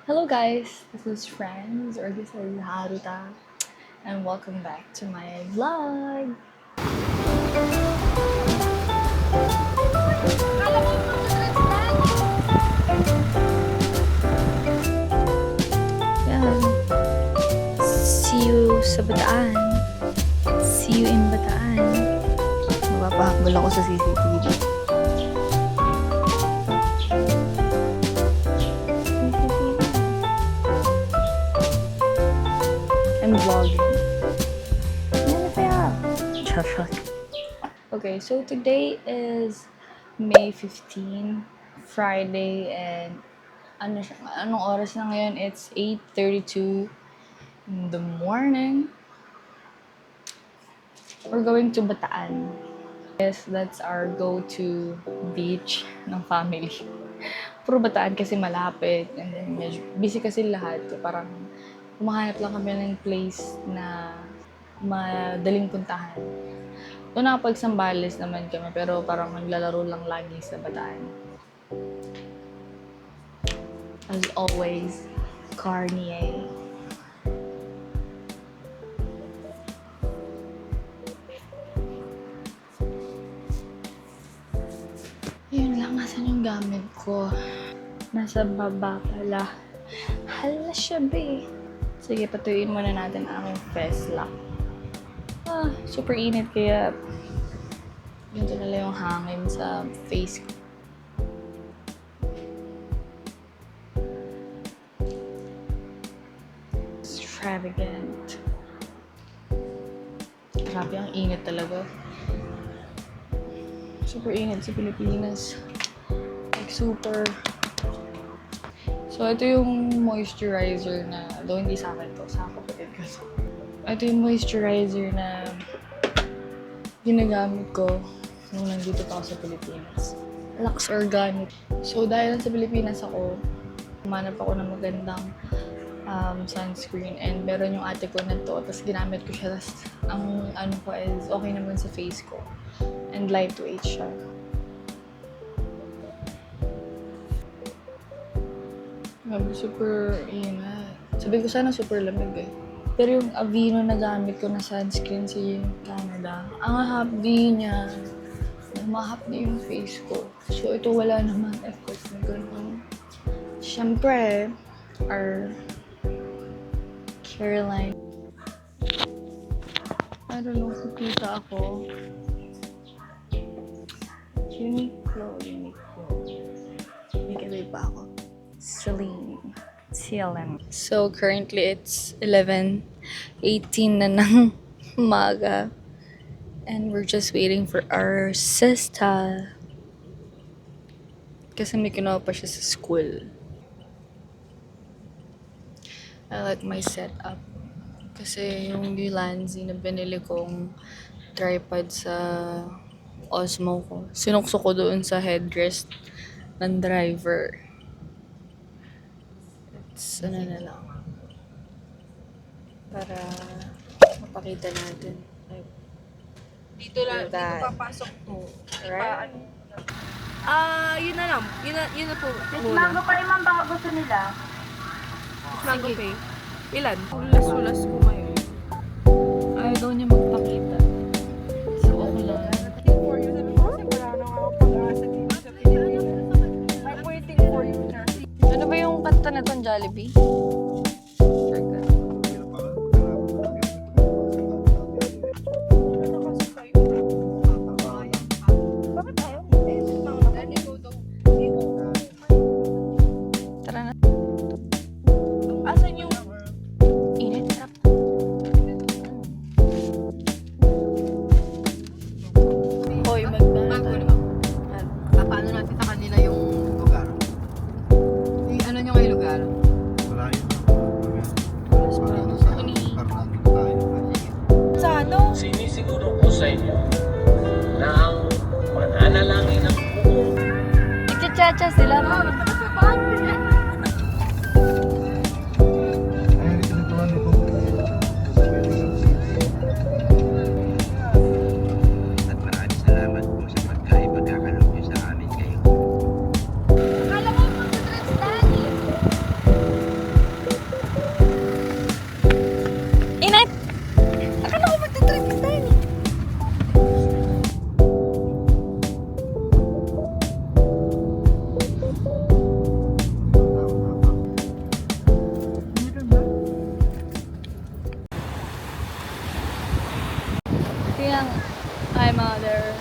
Hello guys, this is Friends or this is Haruta and welcome back to my vlog. Yan. See you sa Bataan. See you in Bataan. Magpapahakbol ako sa CCTV. I'm vlogging. Okay, so today is May 15, Friday, and anong oras na ngayon? It's 8:32 in the morning. We're going to Bataan. Yes, that's our go-to beach ng family. Puro Bataan kasi malapit, and then medyo busy kasi lahat. So parang humahanap lang kami ng place na madaling puntahan. Doon nakapag-Sambales naman kami, pero parang naglalaro lang lagi sa Bataan. As always, Carnier. Yun lang, nasan yung gamit ko? Nasa baba pala. Hala siya, be. Sige, patuyuin muna natin ang face lock. Super init kaya ganito na lang yung hangin sa face ko. Extravagant. Grabe, ang init talaga. Super init sa Pilipinas. Like super. So, ito yung moisturizer na, though hindi sa akin to, sa kapatid ko. Ito yung moisturizer na ginagamit ko nung nandito pa ako sa Pilipinas. Lux Organic. So, dahil sa Pilipinas ako, humanap ako ng magandang sunscreen and meron yung ate ko na to, tapos ginamit ko siya, tapos ang ano ko is okay naman sa face ko and lightweight siya. Super init. Sabi ko sana super lamig eh. Pero yung Aveeno na gamit ko na sunscreen sa Canada, ang hapdi niya. Mahapdi yung face ko. So ito wala naman effort na gano'n. Siyempre, our Caroline. I don't know kung kita ako. Uniqlo. May kabay pa ako. Celine. CLM. So, currently, it's 11:18 na ng umaga. And we're just waiting for our sister. Kasi may kinuha pa siya sa school. I like my setup. Kasi yung Ulanzi na binili kong tripod sa Osmo ko, sinukso ko doon sa headrest ng driver. It's ano na lang. Para mapakita natin. Like, Dito lang, dito papasok to. right? Yun na lang. Yun na po. Mango pa rin man baka gusto nila. Mango pay. Ilan? Ulas-ulas ko ngayon. Ayaw daw niya magpakita. So, ako lang. For you, sabi ko kasi wala na ako pag-asa dito sa Pilipinas. I'm waiting for you, Jersey. Ano ba yung kanta na itong Jollibee? Bakit tayo? Tara na. Asan yung... Init, sarap. Hoy, Paano natin sa kanila yung lugar? Ano nyo ngayon lugar? Wala yun. Parang sa lugar namin tayo. Sa ano? Sinisiguro ko sa inyo na ang mananalangin ng buong Nagchachacha sila. Ay, sinituan ito. At maraming salamat po sa pagkakaloob niyo sa amin ngayon. Akala mo magsa-trans tayo. mother.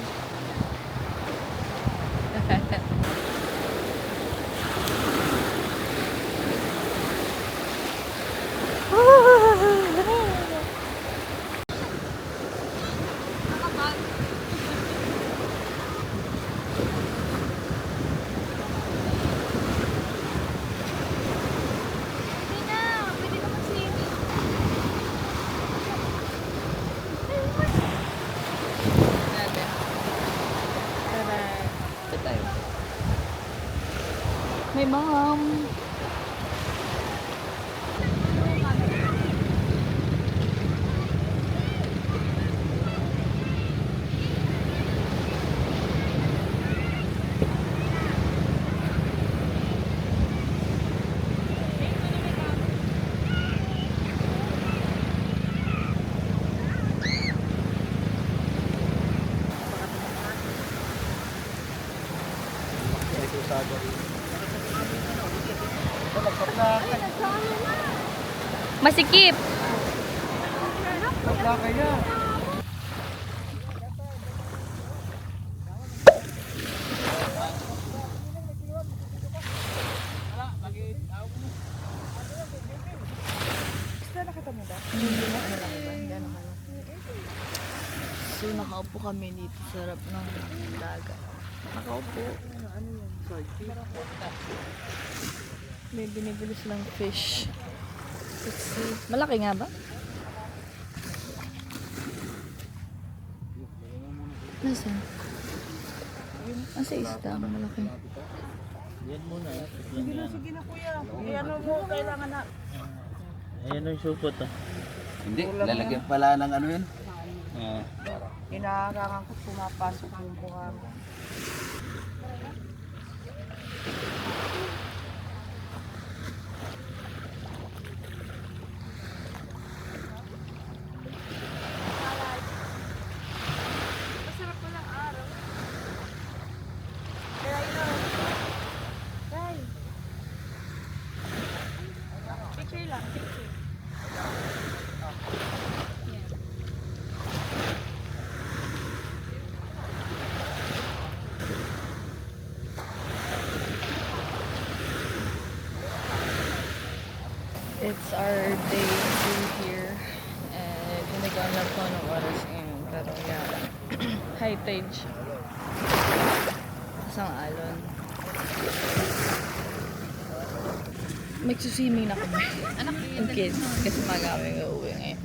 Natin. Tara. Ito tayo. May mom. Masikip. So, nakaupo kami dito sa harap ng dagat. Nakaupo. May binibili silang fish. Let's see. Malaki nga ba? Nasaan? Nasa isda, malaki. Sige na kuya. Ano mo, kailangan na. Ayan yung supot ah. Hindi, lalagyan pala ng ano yun. Inaharangan ko pumapasok yung buhang. It's our day 2 here. And hindi ko alam kung anong oras ngayon. Pero yeah, high tide siya. Isang alon. Magsuswimming na kami. Yung kids. Kasi magaming uuwi ngayon.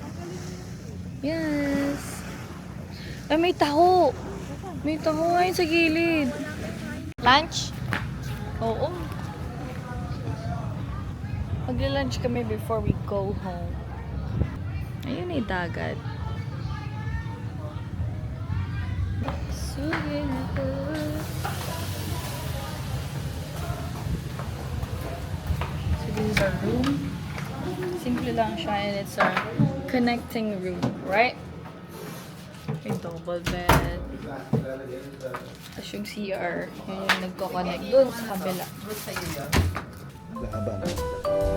Yes! Ay, may taho! May taho ngayon sa gilid. Lunch? Oo. Magla-lunch kami before we go home. Ayun ay dagat. Sugin ako. So this is our room. Simple lang siya and it's our connecting room, right? May double bed. Tapos yung CR, yun yung nagko-connect doon sa kabila. Laban.